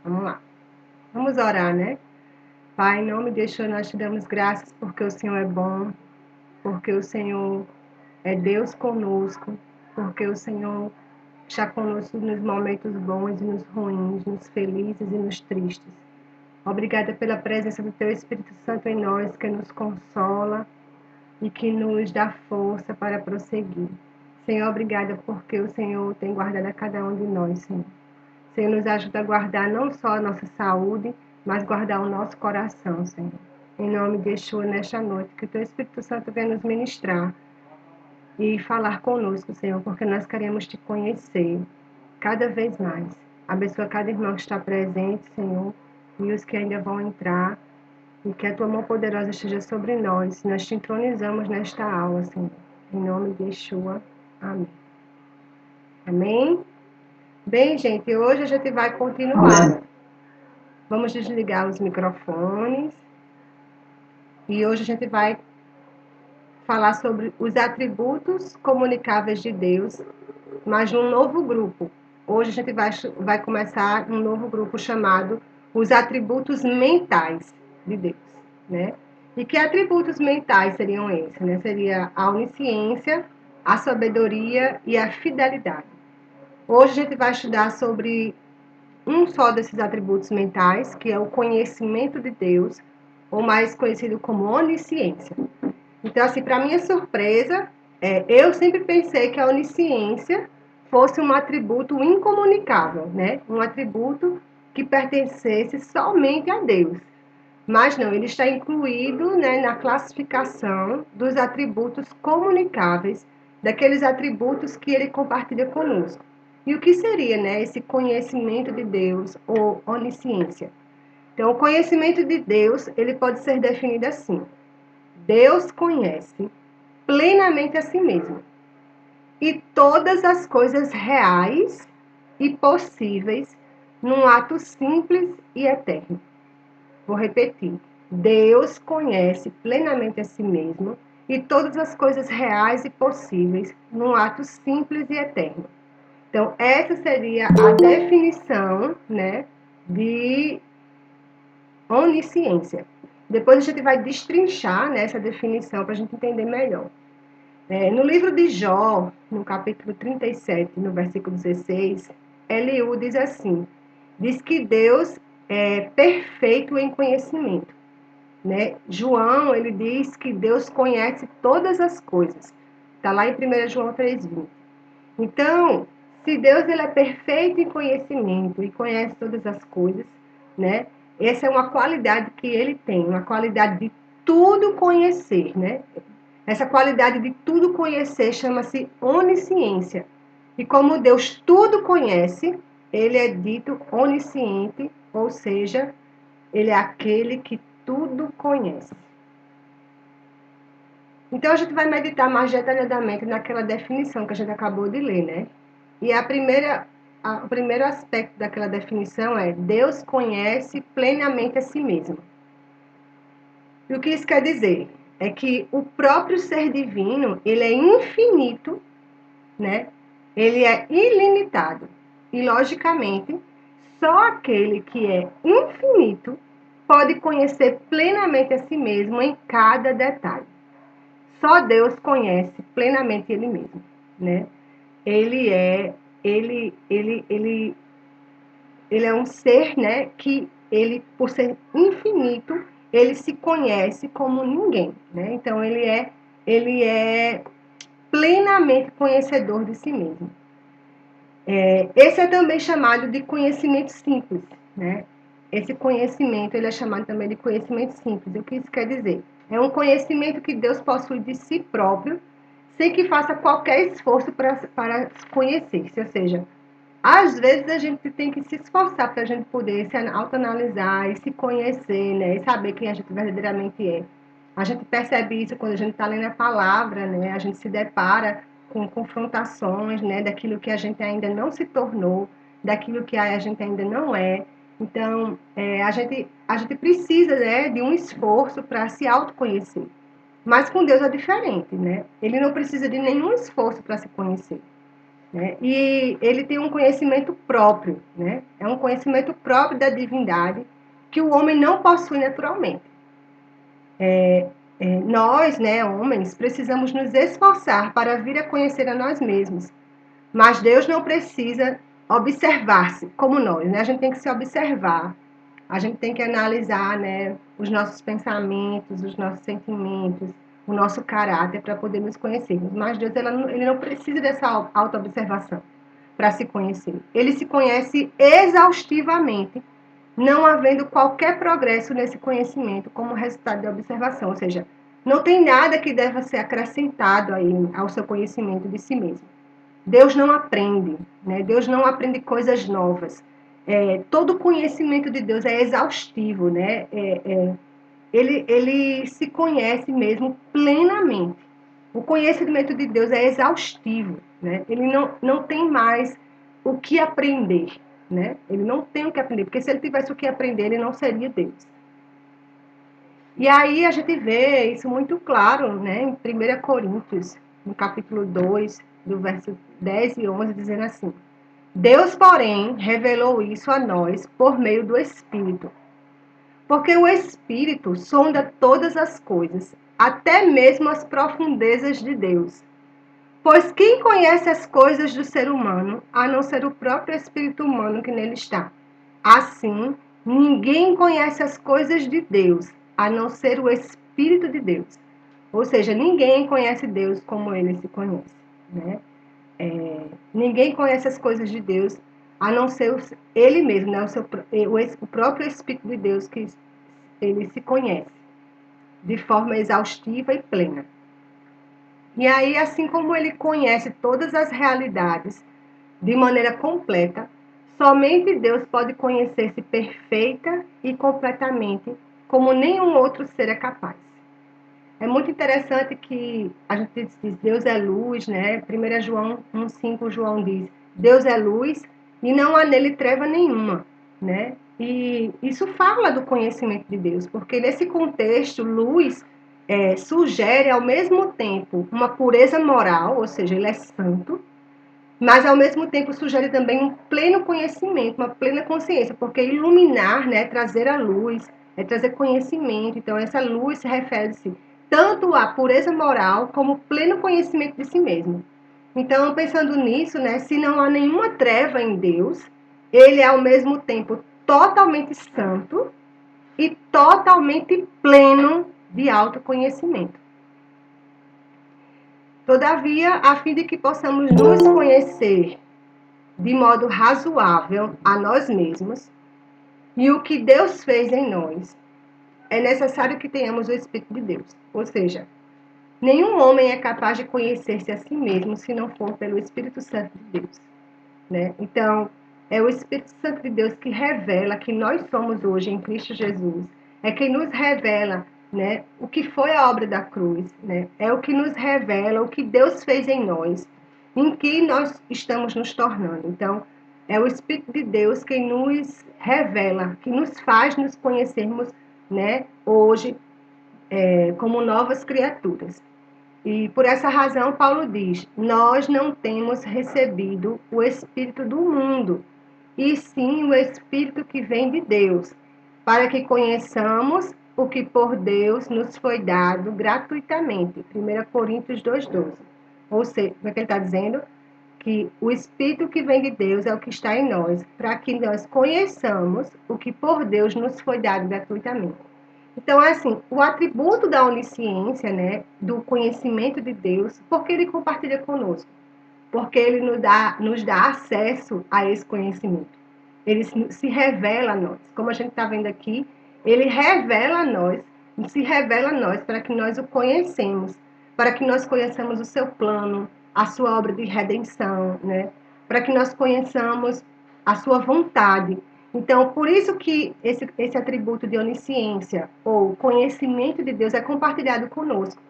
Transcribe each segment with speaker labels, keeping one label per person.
Speaker 1: Vamos lá. Vamos orar, né? Pai, em nome de Yeshua, nós te damos graças porque o Senhor é bom, porque o Senhor é Deus conosco, porque o Senhor está conosco nos momentos bons e nos ruins, nos felizes e nos tristes. Obrigada pela presença do Teu Espírito Santo em nós, que nos consola e que nos dá força para prosseguir. Senhor, obrigada porque o Senhor tem guardado a cada um de nós, Senhor. Senhor, nos ajuda a guardar não só a nossa saúde, mas guardar o nosso coração, Senhor. Em nome de Yeshua, nesta noite, que o Teu Espírito Santo venha nos ministrar e falar conosco, Senhor, porque nós queremos Te conhecer cada vez mais. Abençoa cada irmão que está presente, Senhor, e os que ainda vão entrar, e que a Tua mão poderosa esteja sobre nós. Nós Te entronizamos nesta aula, Senhor. Em nome de Yeshua. Amém. Amém? Bem, gente, hoje a gente vai continuar. Vamos desligar os microfones. E hoje a gente vai falar sobre os atributos comunicáveis de Deus, mas num novo grupo. Hoje a gente vai começar um novo grupo chamado os atributos mentais de Deus, né? E que atributos mentais seriam esses, né? Seria a onisciência, a sabedoria e a fidelidade. Hoje a gente vai estudar sobre um só desses atributos mentais, que é o conhecimento de Deus, ou mais conhecido como onisciência. Então, assim, para minha surpresa, eu sempre pensei que a onisciência fosse um atributo incomunicável, né? Um atributo que pertencesse somente a Deus. Mas não, ele está incluído, né, na classificação dos atributos comunicáveis, daqueles atributos que ele compartilha conosco. E o que seria, né, esse conhecimento de Deus ou onisciência? Então, o conhecimento de Deus, ele pode ser definido assim: Deus conhece plenamente a si mesmo e todas as coisas reais e possíveis num ato simples e eterno. Vou repetir. Deus conhece plenamente a si mesmo e todas as coisas reais e possíveis num ato simples e eterno. Então, essa seria a definição, né, de onisciência. Depois a gente vai destrinchar, né, essa definição para a gente entender melhor. No livro de Jó, no capítulo 37, no versículo 16, Eliú diz assim, diz que Deus é perfeito em conhecimento, né? João, ele diz que Deus conhece todas as coisas. Está lá em 1 João 3,20. Então, se Deus ele é perfeito em conhecimento e conhece todas as coisas, né? Essa é uma qualidade que ele tem, uma qualidade de tudo conhecer, né? Essa qualidade de tudo conhecer chama-se onisciência. E como Deus tudo conhece, ele é dito onisciente, ou seja, ele é aquele que tudo conhece. Então a gente vai meditar mais detalhadamente naquela definição que a gente acabou de ler, né? E o primeiro aspecto daquela definição é: Deus conhece plenamente a si mesmo. E o que isso quer dizer? É que o próprio ser divino, ele é infinito, né? Ele é ilimitado. E, logicamente, só aquele que é infinito pode conhecer plenamente a si mesmo em cada detalhe. Só Deus conhece plenamente ele mesmo, né? Ele é ele é um ser, né, que ele, por ser infinito, ele se conhece como ninguém, né? Então ele é plenamente conhecedor de si mesmo. Esse é também chamado de conhecimento simples, né? Esse conhecimento ele é chamado também de conhecimento simples. O que isso quer dizer? É um conhecimento que Deus possui de si próprio, sem que faça qualquer esforço para conhecer-se. Ou seja, às vezes a gente tem que se esforçar para a gente poder se autoanalisar e se conhecer, né? E saber quem a gente verdadeiramente é. A gente percebe isso quando a gente está lendo a palavra, né? A gente se depara com confrontações, né? Daquilo que a gente ainda não se tornou, daquilo que a gente ainda não é. Então, a gente precisa, né, de um esforço para se autoconhecer. Mas com Deus é diferente, né? Ele não precisa de nenhum esforço para se conhecer. né? E ele tem um conhecimento próprio, né? É um conhecimento próprio da divindade que o homem não possui naturalmente. Nós, né, homens, precisamos nos esforçar para vir a conhecer a nós mesmos, mas Deus não precisa observar-se como nós, né? A gente tem que se observar, a gente tem que analisar, né, os nossos pensamentos, os nossos sentimentos, o nosso caráter para poder nos conhecermos. Mas Deus, ele não precisa dessa autoobservação para se conhecer. Ele se conhece exaustivamente, não havendo qualquer progresso nesse conhecimento como resultado da observação, ou seja, não tem nada que deva ser acrescentado aí ao seu conhecimento de si mesmo. Deus não aprende, né? Deus não aprende coisas novas. Todo o conhecimento de Deus é exaustivo, né? Ele se conhece mesmo plenamente. O conhecimento de Deus é exaustivo, né? Ele não tem mais o que aprender, né? Ele não tem o que aprender, porque se ele tivesse o que aprender, ele não seria Deus. E aí a gente vê isso muito claro, né, em 1 Coríntios, no capítulo 2, do verso 10 e 11, dizendo assim: Deus, porém, revelou isso a nós por meio do Espírito. Porque o Espírito sonda todas as coisas, até mesmo as profundezas de Deus. Pois quem conhece as coisas do ser humano, a não ser o próprio espírito humano que nele está? Assim, ninguém conhece as coisas de Deus, a não ser o Espírito de Deus. Ou seja, ninguém conhece Deus como ele se conhece, né? Ninguém conhece as coisas de Deus, a não ser ele mesmo, né? O próprio Espírito de Deus que ele se conhece de forma exaustiva e plena. E aí, assim como ele conhece todas as realidades de maneira completa, somente Deus pode conhecer-se perfeita e completamente, como nenhum outro ser é capaz. É muito interessante que a gente diz Deus é luz, né? 1 João 1,5 João diz, Deus é luz e não há nele treva nenhuma, né? E isso fala do conhecimento de Deus, porque nesse contexto, luz sugere ao mesmo tempo uma pureza moral, ou seja, ele é santo, mas ao mesmo tempo sugere também um pleno conhecimento, uma plena consciência, porque iluminar, né, trazer a luz, é trazer conhecimento. Então essa luz refere-se tanto à pureza moral como pleno conhecimento de si mesmo. Então, pensando nisso, né, se não há nenhuma treva em Deus, ele é ao mesmo tempo totalmente santo e totalmente pleno de autoconhecimento. Todavia, a fim de que possamos nos conhecer de modo razoável a nós mesmos e o que Deus fez em nós, é necessário que tenhamos o Espírito de Deus. Ou seja, nenhum homem é capaz de conhecer-se a si mesmo se não for pelo Espírito Santo de Deus, né? Então, é o Espírito Santo de Deus que revela que nós somos hoje em Cristo Jesus. É quem nos revela, né, o que foi a obra da cruz, né? É o que nos revela o que Deus fez em nós, em que nós estamos nos tornando. Então, é o Espírito de Deus quem nos revela, que nos faz nos conhecermos, né, hoje como novas criaturas. E por essa razão, Paulo diz: nós não temos recebido o Espírito do mundo, e sim o Espírito que vem de Deus, para que conheçamos o que por Deus nos foi dado gratuitamente. 1 Coríntios 2,12. Ou seja, o que ele está dizendo? Que o Espírito que vem de Deus é o que está em nós, para que nós conheçamos o que por Deus nos foi dado gratuitamente. Então, assim, o atributo da onisciência, né, do conhecimento de Deus, porque ele compartilha conosco, porque ele nos dá acesso a esse conhecimento. Ele se revela a nós. Como a gente está vendo aqui, ele revela a nós, se revela a nós para que nós o conhecemos, para que nós conheçamos o seu plano, a sua obra de redenção, né? Para que nós conheçamos a sua vontade. Então, por isso que esse atributo de onisciência, ou conhecimento de Deus, é compartilhado conosco.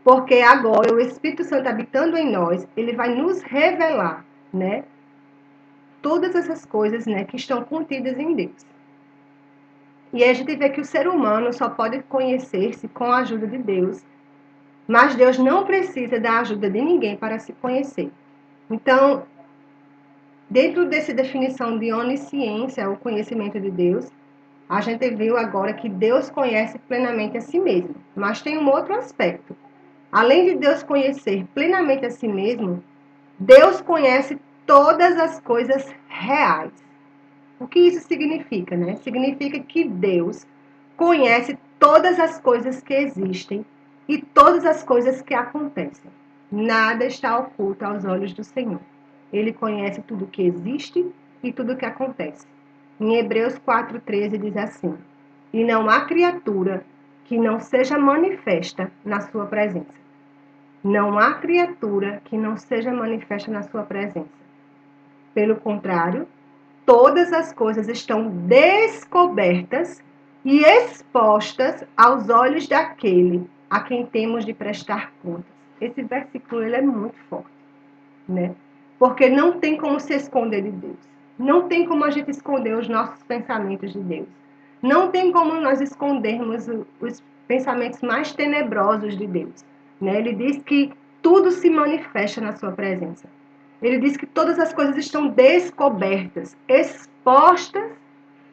Speaker 1: Porque agora o Espírito Santo habitando em nós, ele vai nos revelar, né, todas essas coisas, né, que estão contidas em Deus. E aí a gente vê que o ser humano só pode conhecer-se com a ajuda de Deus, mas Deus não precisa da ajuda de ninguém para se conhecer. Então, Dentro dessa definição de onisciência, o conhecimento de Deus, a gente viu agora que Deus conhece plenamente a si mesmo. Mas tem um outro aspecto. Além de Deus conhecer plenamente a si mesmo, Deus conhece todas as coisas reais. O que isso significa, né? Significa que Deus conhece todas as coisas que existem e todas as coisas que acontecem. Nada está oculto aos olhos do Senhor. Ele conhece tudo que existe e tudo que acontece. Em Hebreus 4,13 diz assim: e não há criatura que não seja manifesta na sua presença. Não há criatura que não seja manifesta na sua presença. Pelo contrário, todas as coisas estão descobertas e expostas aos olhos daquele a quem temos de prestar contas. Esse versículo ele é muito forte, né? Porque não tem como se esconder de Deus. Não tem como a gente esconder os nossos pensamentos de Deus. Não tem como nós escondermos os pensamentos mais tenebrosos de Deus, né? Ele diz que tudo se manifesta na sua presença. Ele diz que todas as coisas estão descobertas, expostas,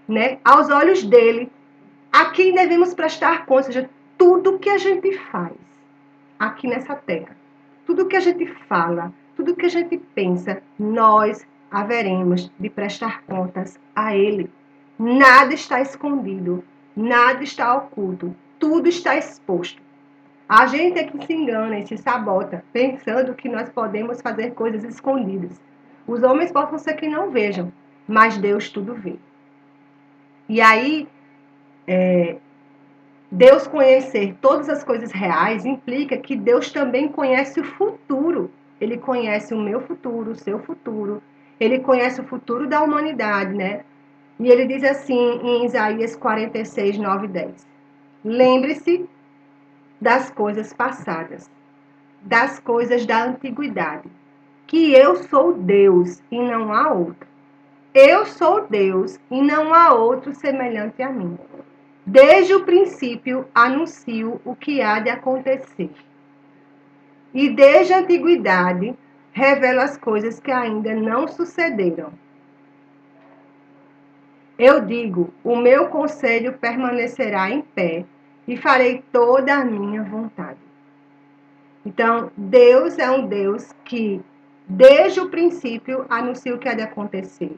Speaker 1: né, aos olhos dele, a quem devemos prestar conta, ou seja, tudo que a gente faz aqui nessa terra, tudo que a gente fala, tudo que a gente pensa, nós haveremos de prestar contas a ele. Nada está escondido, nada está oculto, tudo está exposto. A gente é que se engana e se sabota, pensando que nós podemos fazer coisas escondidas. Os homens possam ser que não vejam, mas Deus tudo vê. E aí, Deus conhecer todas as coisas reais implica que Deus também conhece o futuro. Ele conhece o meu futuro, o seu futuro. Ele conhece o futuro da humanidade, né? E ele diz assim em Isaías 46, 9 e 10. Lembre-se das coisas passadas, das coisas da antiguidade, que eu sou Deus e não há outro. Eu sou Deus e não há outro semelhante a mim. Desde o princípio anuncio o que há de acontecer. E desde a antiguidade revelo as coisas que ainda não sucederam. Eu digo, o meu conselho permanecerá em pé e farei toda a minha vontade. Então, Deus é um Deus que, desde o princípio, anuncia o que há de acontecer.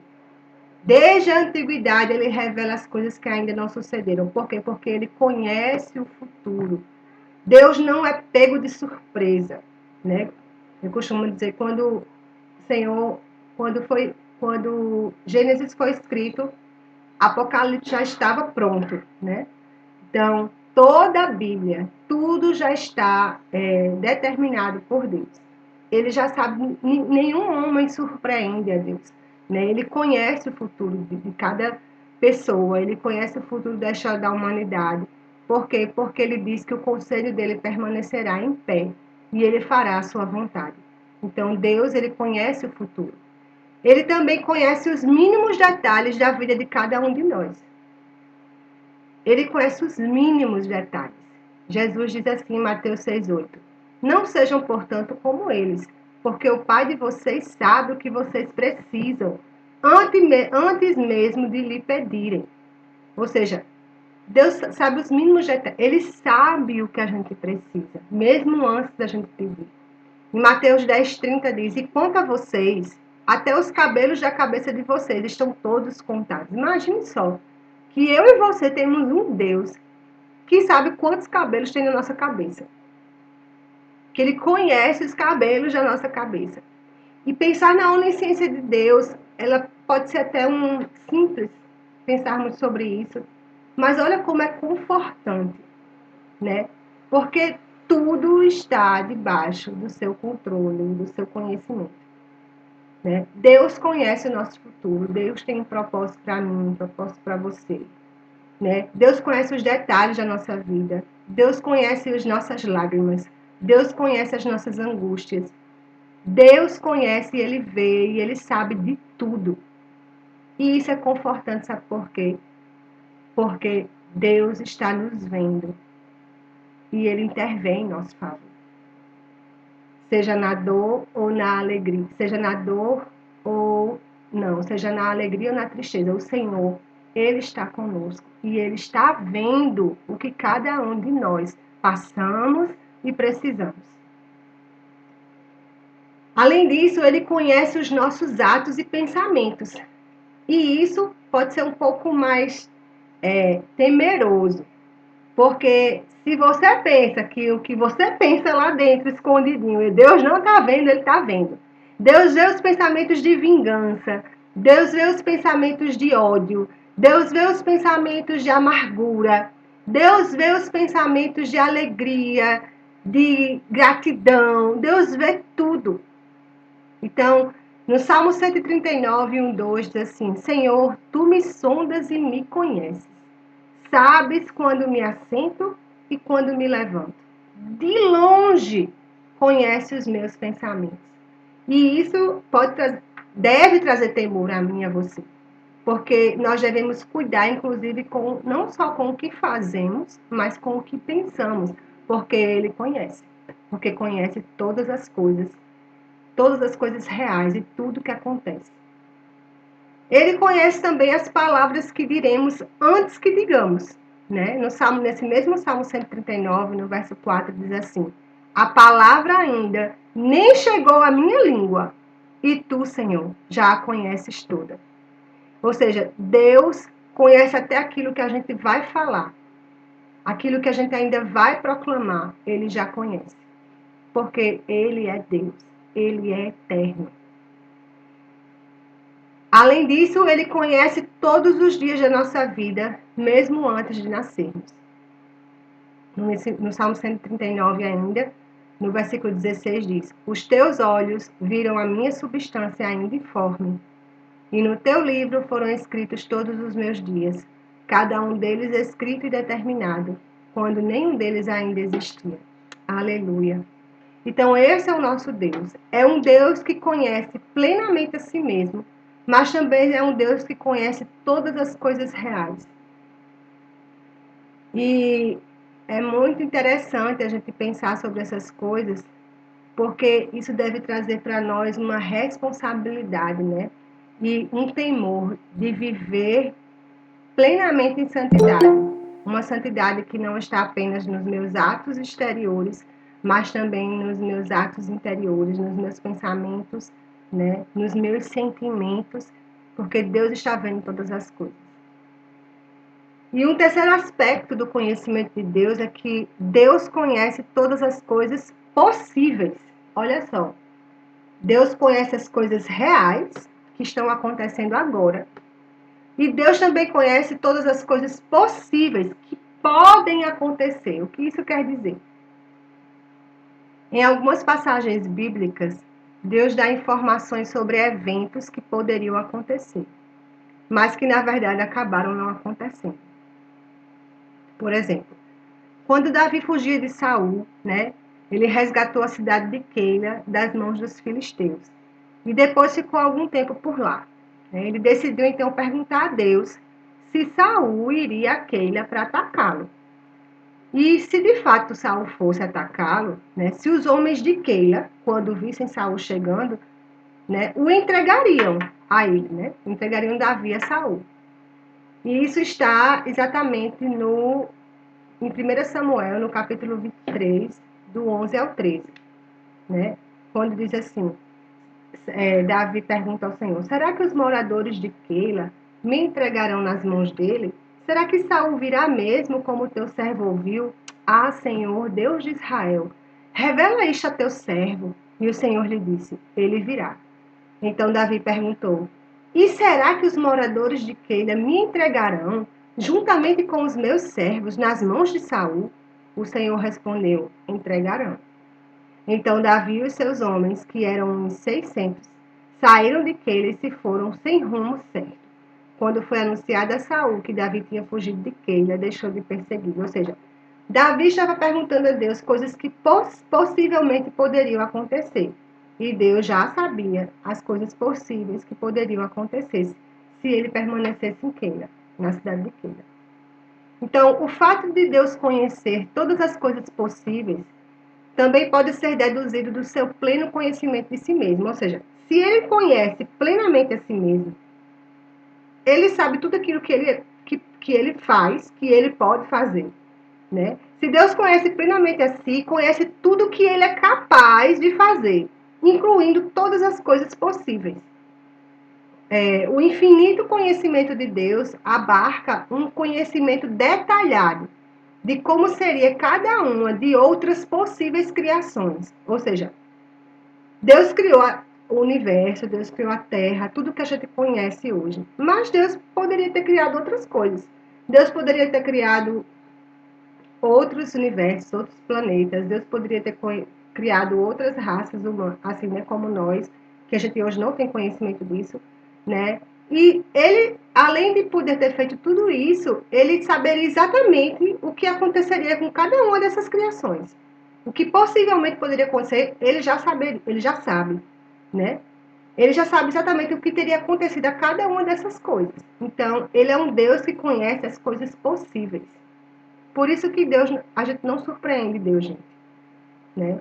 Speaker 1: Desde a antiguidade, ele revela as coisas que ainda não sucederam. Por quê? Porque ele conhece o futuro. Deus não é pego de surpresa, né? Eu costumo dizer, quando o Senhor, quando Gênesis foi escrito, Apocalipse já estava pronto, né? Então, toda a Bíblia, tudo já está determinado por Deus. Ele já sabe, nenhum homem surpreende a Deus, né? Ele conhece o futuro de cada pessoa, ele conhece o futuro da história da humanidade. Por quê? Porque ele diz que o conselho dele permanecerá em pé e ele fará a sua vontade. Então, Deus, ele conhece o futuro. Ele também conhece os mínimos detalhes da vida de cada um de nós. Ele conhece os mínimos detalhes. Jesus diz assim em Mateus 6,8: não sejam, portanto, como eles, porque o Pai de vocês sabe o que vocês precisam, antes mesmo de lhe pedirem. Ou seja, Deus sabe os mínimos detalhes. Ele sabe o que a gente precisa, mesmo antes da gente pedir. Em Mateus 10,30 diz: e quanto a vocês, até os cabelos da cabeça de vocês estão todos contados. Imagine só, que eu e você temos um Deus que sabe quantos cabelos tem na nossa cabeça. Que ele conhece os cabelos da nossa cabeça. E pensar na onisciência de Deus, ela pode ser até simples pensarmos sobre isso, mas olha como é confortante, né? Porque tudo está debaixo do seu controle, do seu conhecimento, né? Deus conhece o nosso futuro, Deus tem um propósito para mim, um propósito para você, né? Deus conhece os detalhes da nossa vida, Deus conhece as nossas lágrimas, Deus conhece as nossas angústias, Deus conhece e Ele vê e Ele sabe de tudo. E isso é confortante, sabe por quê? Porque Deus está nos vendo e Ele intervém em nosso favor. Seja na dor ou na alegria, seja na dor ou ou seja, na alegria ou na tristeza, o Senhor, Ele está conosco e Ele está vendo o que cada um de nós passamos e precisamos. Além disso, Ele conhece os nossos atos e pensamentos. E isso pode ser um pouco mais temeroso, porque se você pensa que o que você pensa lá dentro, escondidinho, e Deus não está vendo, Ele está vendo. Deus vê os pensamentos de vingança, Deus vê os pensamentos de ódio, Deus vê os pensamentos de amargura, Deus vê os pensamentos de alegria, de gratidão, Deus vê tudo. Então, no Salmo 139, 1, 2, diz assim: Senhor, tu me sondas e me conheces. Sabes quando me assento e quando me levanto. De longe conhece os meus pensamentos. E isso deve trazer temor a mim e a você. Porque nós devemos cuidar, inclusive, não só com o que fazemos, mas com o que pensamos. Porque Ele conhece. Porque conhece todas as coisas reais e tudo que acontece. Ele conhece também as palavras que diremos antes que digamos. Né? Nesse mesmo Salmo 139, no verso 4, diz assim: a palavra ainda nem chegou à minha língua, e tu, Senhor, já a conheces toda. Ou seja, Deus conhece até aquilo que a gente vai falar, aquilo que a gente ainda vai proclamar, Ele já conhece. Porque Ele é Deus, Ele é eterno. Além disso, Ele conhece todos os dias da nossa vida, mesmo antes de nascermos. No Salmo 139 ainda, no versículo 16 diz: os teus olhos viram a minha substância ainda informe, e no teu livro foram escritos todos os meus dias, cada um deles escrito e determinado, quando nenhum deles ainda existia. Aleluia! Então esse é o nosso Deus. É um Deus que conhece plenamente a si mesmo, mas também é um Deus que conhece todas as coisas reais. E é muito interessante a gente pensar sobre essas coisas, porque isso deve trazer para nós uma responsabilidade, né? E um temor de viver plenamente em santidade. Uma santidade que não está apenas nos meus atos exteriores, mas também nos meus atos interiores, nos meus pensamentos, né? Nos meus sentimentos, porque Deus está vendo todas as coisas. E um terceiro aspecto do conhecimento de Deus é que Deus conhece todas as coisas possíveis. Olha só, Deus conhece as coisas reais que estão acontecendo agora. E Deus também conhece todas as coisas possíveis que podem acontecer. O que isso quer dizer? Em algumas passagens bíblicas, Deus dá informações sobre eventos que poderiam acontecer, mas que na verdade acabaram não acontecendo. Por exemplo, quando Davi fugia de Saul, né, ele resgatou a cidade de Keila das mãos dos filisteus. E depois ficou algum tempo por lá. Ele decidiu então perguntar a Deus se Saul iria a Keila para atacá-lo. E se de fato Saul fosse atacá-lo, né, se os homens de Keila, quando vissem Saul chegando, né, o entregariam a ele, né, entregariam Davi a Saul. E isso está exatamente em 1 Samuel, no capítulo 23, do 11 ao 13, né? Quando diz assim, Davi pergunta ao Senhor: será que os moradores de Keila me entregarão nas mãos dele? Será que Saul virá mesmo, como teu servo ouviu? Ah, Senhor, Deus de Israel, revela isto a teu servo. E o Senhor lhe disse: ele virá. Então Davi perguntou: e será que os moradores de Keila me entregarão, juntamente com os meus servos, nas mãos de Saul? O Senhor respondeu: entregarão. Então Davi e os seus homens, que eram uns 600, saíram de Keila e se foram sem rumo certo. Quando foi anunciado a Saul que Davi tinha fugido de Keila, deixou de perseguir. Ou seja, Davi estava perguntando a Deus coisas que possivelmente poderiam acontecer. E Deus já sabia as coisas possíveis que poderiam acontecer se ele permanecesse em Keila, na cidade de Keila. Então, o fato de Deus conhecer todas as coisas possíveis também pode ser deduzido do seu pleno conhecimento de si mesmo. Ou seja, se ele conhece plenamente a si mesmo, ele sabe tudo aquilo que ele faz, que ele pode fazer, né? Se Deus conhece plenamente a si, conhece tudo que ele é capaz de fazer, incluindo todas as coisas possíveis. O infinito conhecimento de Deus abarca um conhecimento detalhado de como seria cada uma de outras possíveis criações. Ou seja, Deus criou o universo, Deus criou a Terra, tudo que a gente conhece hoje. Mas Deus poderia ter criado outras coisas. Deus poderia ter criado outros universos, outros planetas. Deus poderia ter criado outras raças humanas, assim, né, como nós, que a gente hoje não tem conhecimento disso, né? E ele, além de poder ter feito tudo isso, ele saberia exatamente o que aconteceria com cada uma dessas criações. O que possivelmente poderia acontecer, ele já sabe, né? Ele já sabe exatamente o que teria acontecido a cada uma dessas coisas. Então, ele é um Deus que conhece as coisas possíveis. Por isso que Deus, a gente não surpreende Deus, gente, né?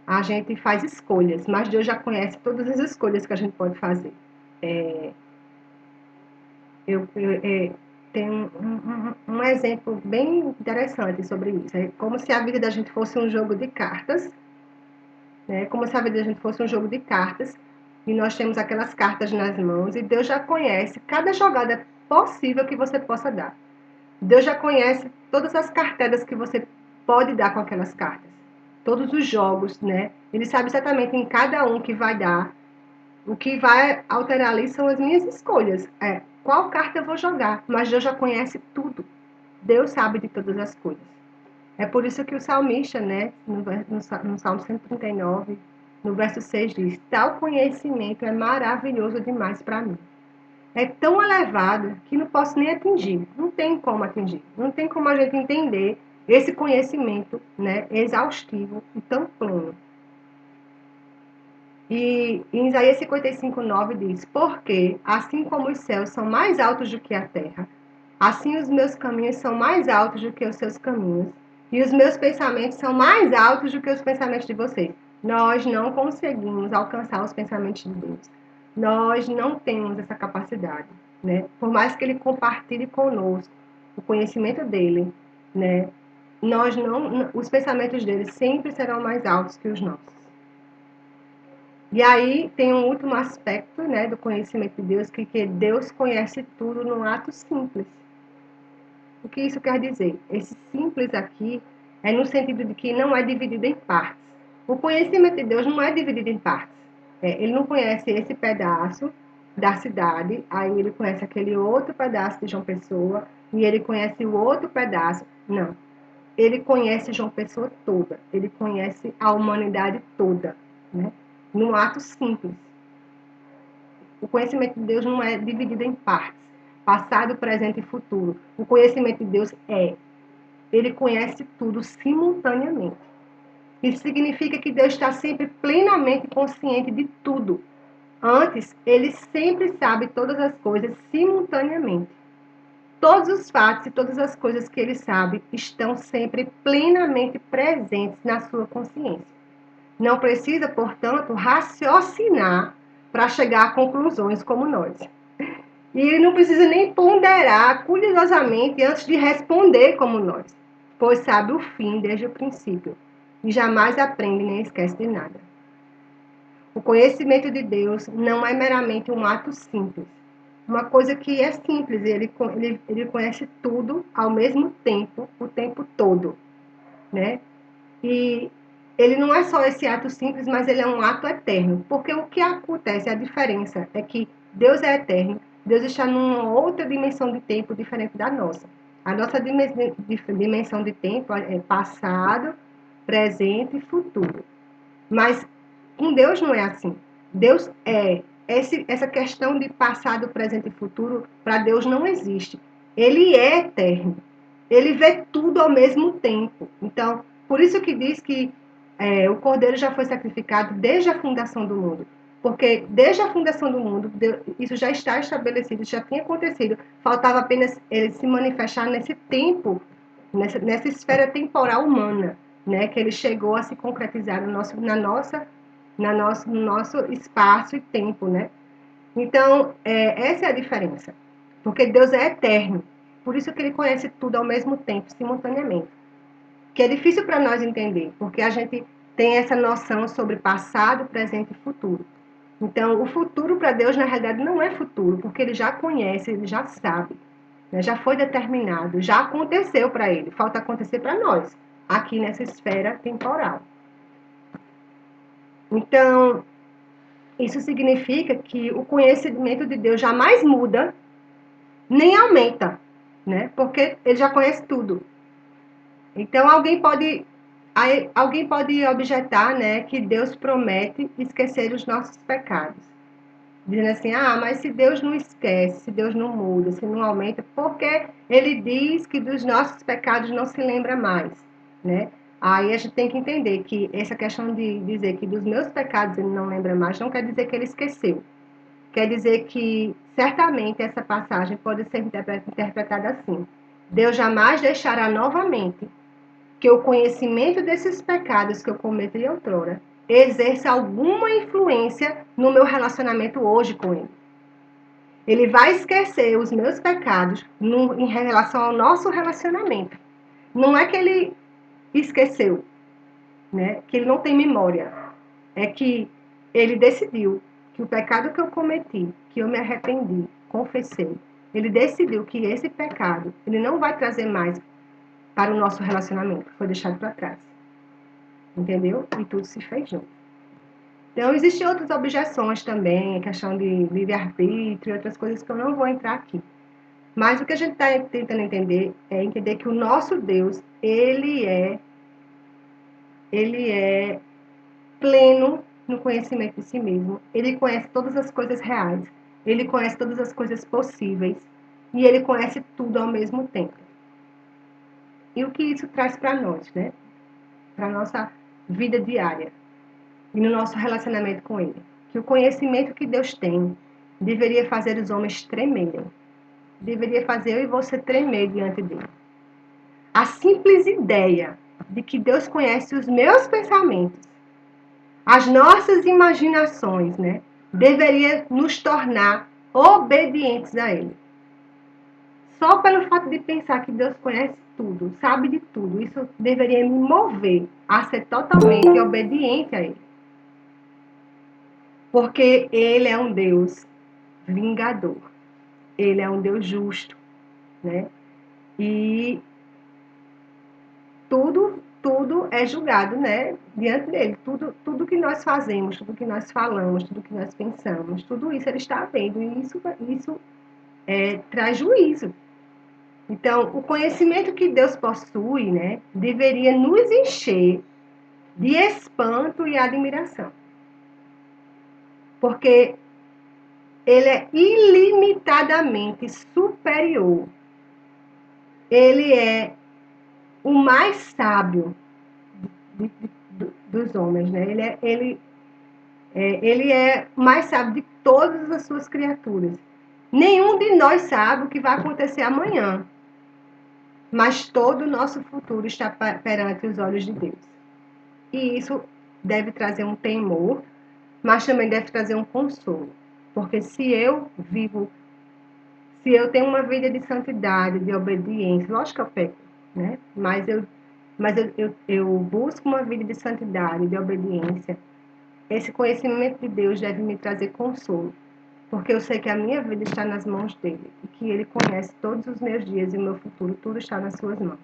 Speaker 1: A gente faz escolhas, mas Deus já conhece todas as escolhas que a gente pode fazer. É, tenho um exemplo bem interessante sobre isso. É como se a vida da gente fosse um jogo de cartas, né? Como se a vida da gente fosse um jogo de cartas, e nós temos aquelas cartas nas mãos, e Deus já conhece cada jogada possível que você possa dar. Deus já conhece todas as cartelas que você pode dar com aquelas cartas. Todos os jogos, né? Ele sabe exatamente em cada um que vai dar. O que vai alterar ali são as minhas escolhas. Qual carta eu vou jogar? Mas Deus já conhece tudo. Deus sabe de todas as coisas. É por isso que o salmista, né, no Salmo 139, no verso 6 diz: Tal conhecimento é maravilhoso demais para mim. É tão elevado que não posso nem atingir. Não tem como atingir. Não tem como a gente entender esse conhecimento, né, exaustivo e tão pleno. E em Isaías 55:9 diz: Porque, assim como os céus são mais altos do que a terra, assim os meus caminhos são mais altos do que os seus caminhos, e os meus pensamentos são mais altos do que os pensamentos de vocês. Nós não conseguimos alcançar os pensamentos de Deus. Nós não temos essa capacidade, né? Por mais que ele compartilhe conosco o conhecimento dele, né? Nós não, os pensamentos dele sempre serão mais altos que os nossos. E aí tem um último aspecto, né, do conhecimento de Deus, que Deus conhece tudo num ato simples. O que isso quer dizer? Esse simples aqui é no sentido de que não é dividido em partes. O conhecimento de Deus não é dividido em partes. Ele não conhece esse pedaço da cidade, aí ele conhece aquele outro pedaço de João Pessoa, e ele conhece o outro pedaço. Não. Ele conhece João Pessoa toda. Ele conhece a humanidade toda, né? Num ato simples. O conhecimento de Deus não é dividido em partes, passado, presente e futuro. O conhecimento de Deus ele conhece tudo simultaneamente. Isso significa que Deus está sempre plenamente consciente de tudo. Antes, ele sempre sabe todas as coisas simultaneamente. Todos os fatos e todas as coisas que ele sabe estão sempre plenamente presentes na sua consciência. Não precisa, portanto, raciocinar para chegar a conclusões como nós. E ele não precisa nem ponderar cuidadosamente antes de responder como nós, pois sabe o fim desde o princípio e jamais aprende nem esquece de nada. O conhecimento de Deus não é meramente um ato simples, uma coisa que é simples, ele conhece tudo ao mesmo tempo, o tempo todo, né? E ele não é só esse ato simples, mas ele é um ato eterno. Porque o que acontece, a diferença é que Deus é eterno, Deus está numa outra dimensão de tempo diferente da nossa. A nossa dimensão de tempo é passado, presente e futuro. Mas com Deus não é assim. Deus essa questão de passado, presente e futuro, para Deus não existe. Ele é eterno. Ele vê tudo ao mesmo tempo. Então, por isso que diz que o Cordeiro já foi sacrificado desde a fundação do mundo. Porque desde a fundação do mundo, isso já está estabelecido, já tinha acontecido. Faltava apenas ele se manifestar nesse tempo, nessa esfera temporal humana, né? Que ele chegou a se concretizar no nosso espaço e tempo, né? Então, essa é a diferença. Porque Deus é eterno. Por isso que ele conhece tudo ao mesmo tempo, simultaneamente. Que é difícil para nós entender, porque a gente tem essa noção sobre passado, presente e futuro. Então, o futuro para Deus, na realidade, não é futuro, porque ele já conhece, ele já sabe, né? Já foi determinado, já aconteceu para ele. Falta acontecer para nós, aqui nessa esfera temporal. Então, isso significa que o conhecimento de Deus jamais muda, nem aumenta, né? Porque ele já conhece tudo. Então, alguém pode objetar, né, que Deus promete esquecer os nossos pecados. Dizendo assim, mas se Deus não esquece, se Deus não muda, se não aumenta, porque ele diz que dos nossos pecados não se lembra mais, né? Aí a gente tem que entender que essa questão de dizer que dos meus pecados ele não lembra mais, não quer dizer que ele esqueceu. Quer dizer que, certamente, essa passagem pode ser interpretada assim. Deus jamais deixará novamente que o conhecimento desses pecados que eu cometi outrora exerça alguma influência no meu relacionamento hoje com ele. Ele vai esquecer os meus pecados em relação ao nosso relacionamento. Não é que ele esqueceu, né? Que ele não tem memória. É que ele decidiu que o pecado que eu cometi, que eu me arrependi, confessei, ele decidiu que esse pecado ele não vai trazer mais para o nosso relacionamento, foi deixado para trás. Entendeu? E tudo se fez junto. Então, existem outras objeções também, a questão de livre-arbítrio e outras coisas que eu não vou entrar aqui. Mas o que a gente está tentando entender que o nosso Deus, ele é pleno no conhecimento de si mesmo. Ele conhece todas as coisas reais. Ele conhece todas as coisas possíveis. E ele conhece tudo ao mesmo tempo. E o que isso traz para nós, né? Para a nossa vida diária. E no nosso relacionamento com ele. Que o conhecimento que Deus tem deveria fazer os homens tremerem. Deveria fazer eu e você tremer diante dele. A simples ideia de que Deus conhece os meus pensamentos, as nossas imaginações, né, deveria nos tornar obedientes a ele. Só pelo fato de pensar que Deus conhece tudo, sabe de tudo, isso deveria me mover a ser totalmente obediente a ele. Porque ele é um Deus vingador. Ele é um Deus justo, né? E tudo é julgado, né, diante dele. Tudo que nós fazemos, tudo que nós falamos, tudo que nós pensamos, tudo isso ele está vendo e isso traz juízo. Então, o conhecimento que Deus possui, né, deveria nos encher de espanto e admiração. Porque ele é ilimitadamente superior. Ele é o mais sábio dos homens, né? Ele é mais sábio de todas as suas criaturas. Nenhum de nós sabe o que vai acontecer amanhã, mas todo o nosso futuro está perante os olhos de Deus. E isso deve trazer um temor, mas também deve trazer um consolo. Porque se eu tenho uma vida de santidade, de obediência, lógico que eu peco, né? Mas eu busco uma vida de santidade, de obediência. Esse conhecimento de Deus deve me trazer consolo, porque eu sei que a minha vida está nas mãos dele e que ele conhece todos os meus dias e o meu futuro, tudo está nas suas mãos.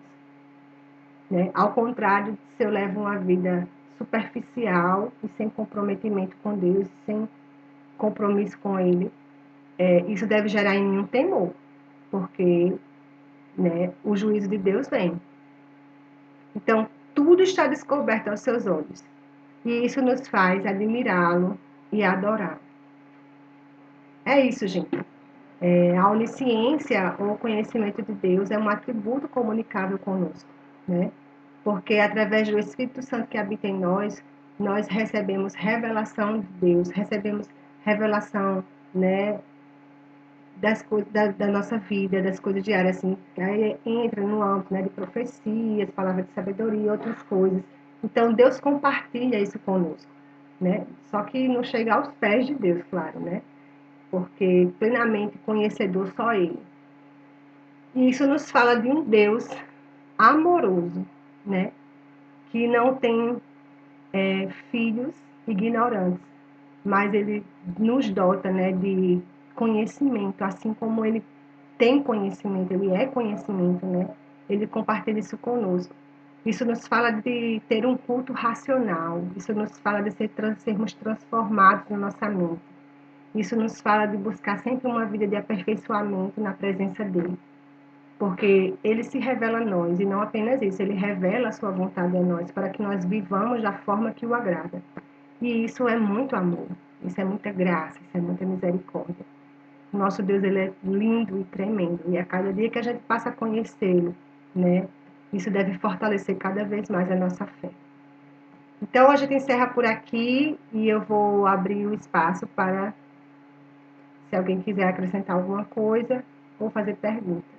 Speaker 1: Né? Ao contrário, se eu levo uma vida superficial e sem comprometimento com Deus, sem compromisso com ele, isso deve gerar em mim um temor, porque, né, o juízo de Deus vem. Então, tudo está descoberto aos seus olhos. E isso nos faz admirá-lo e adorá-lo. É isso, gente. A onisciência ou conhecimento de Deus é um atributo comunicável conosco, né? Porque através do Espírito Santo que habita em nós, nós recebemos revelação de Deus, recebemos revelação, né, das coisas da nossa vida, das coisas diárias, assim, aí entra no âmbito, né, de profecias, palavras de sabedoria e outras coisas. Então Deus compartilha isso conosco, né? Só que não chega aos pés de Deus, claro, né? Porque plenamente conhecedor só ele. E isso nos fala de um Deus amoroso, né? Que não tem filhos ignorantes, mas ele nos dota, né, de conhecimento, assim como ele tem conhecimento, ele é conhecimento, né? Ele compartilha isso conosco. Isso nos fala de ter um culto racional, isso nos fala de sermos transformados na nossa mente. Isso nos fala de buscar sempre uma vida de aperfeiçoamento na presença dele, porque ele se revela a nós, e não apenas isso, ele revela a sua vontade a nós, para que nós vivamos da forma que o agrada. E isso é muito amor, isso é muita graça, isso é muita misericórdia. Nosso Deus, ele é lindo e tremendo, e a cada dia que a gente passa a conhecê-lo, né, isso deve fortalecer cada vez mais a nossa fé. Então, a gente encerra por aqui e eu vou abrir o espaço para, se alguém quiser acrescentar alguma coisa ou fazer perguntas.